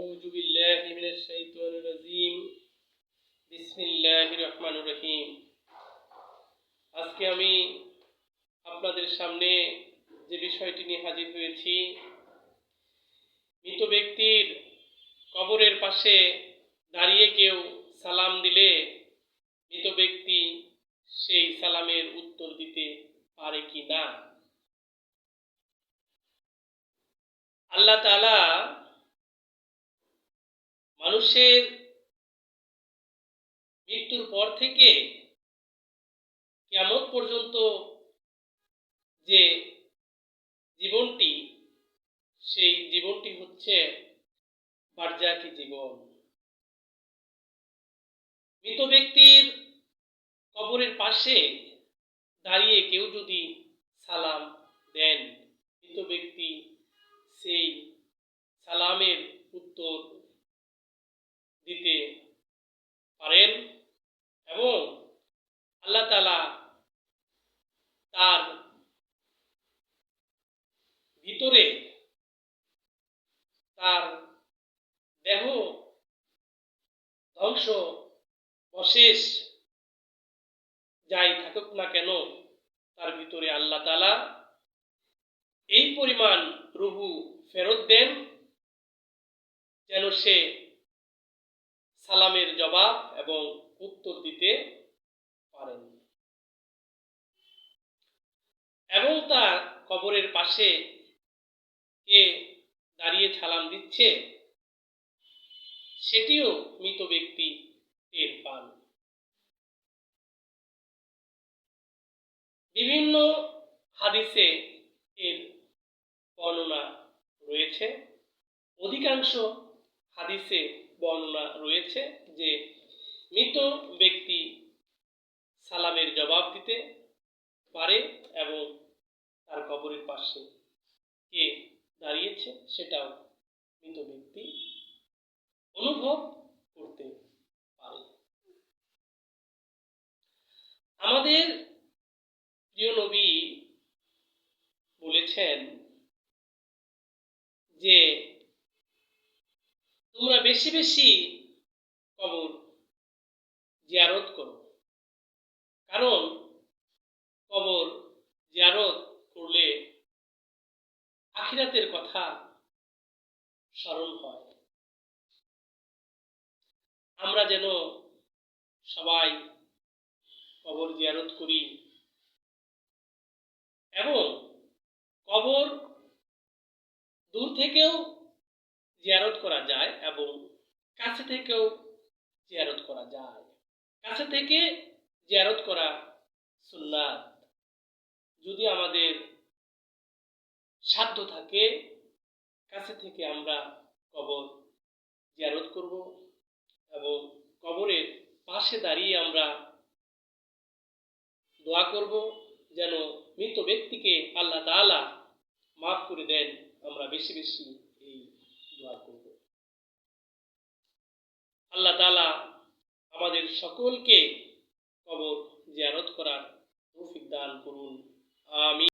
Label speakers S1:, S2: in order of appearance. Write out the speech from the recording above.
S1: আউযু বিল্লাহি মিনাশ শাইতানির রাজিম। বিসমিল্লাহির রহমানির রহিম। আজকে আমি আপনাদের সামনে যে বিষয়টি নিয়ে হাজির হয়েছি, মৃত ব্যক্তির কবরের পাশে দাঁড়িয়ে কেউ সালাম দিলে মৃত ব্যক্তি সেই সালামের উত্তর দিতে পারে কি না। আল্লাহ তাআলা মানুষের মৃত্যুর পর থেকে কিয়ামত পর্যন্ত যে জীবনটি, সেই জীবনটি হচ্ছে বারজাকি জীবন। মৃত ব্যক্তির কবরের পাশে দাঁড়িয়ে কেউ যদি সালাম দেন, মৃত ব্যক্তি সেই সালামের উত্তর দিতে পারেন এবং আল্লাহ তাআলা তার ভিতরে তার দেহ ধ্বংস অশেষ যাই থাকুক না কেন, তার ভিতরে আল্লাহ তাআলা এই পরিমাণ রূহু ফেরত দেন যেন সে সালামের জবাব এবং উত্তর দিতে পারেন। এবং তার কবরের পাশে কে দাঁড়িয়ে সালাম দিচ্ছে সেটিও মৃত ব্যক্তি টের পান। বিভিন্ন হাদিসে এর বর্ণনা রয়েছে। অধিকাংশ হাদিসে বর্ণনা রয়েছে যে মৃত ব্যক্তি সালামের জবাব দিতে পারে এবং তার কবরের পাশে কে দাঁড়িয়েছে সেটাও মৃত ব্যক্তি অনুভব করতে পারে। আমাদের প্রিয় নবী বলেছেন যে তোমরা বেশি বেশি কবর জিয়ারত করো, কারণ কবর জিয়ারত করলে আখিরাতের কথা স্মরণ হয়। আমরা যেন সবাই কবর জিয়ারত করি এবং কবর দূর থেকেও জিয়ারত করা যায় এবং কাছে থেকেও জিয়ারত করা যায়। কাছে থেকে জিয়ারত করা সুন্নাত। যদি আমাদের সাধ্য থাকে কাছে থেকে আমরা কবর জিয়ারত করব এবং কবরের পাশে দাঁড়িয়ে আমরা দোয়া করব যেন মৃত ব্যক্তিকে আল্লাহ তাআলা মাফ করে দেন। আমরা বেশি বেশি এই দোয়া করব। আল্লাহ তাআলা আমাদের সকলকে কবর জিয়ারত করার তৌফিক দান করুন। আমিন।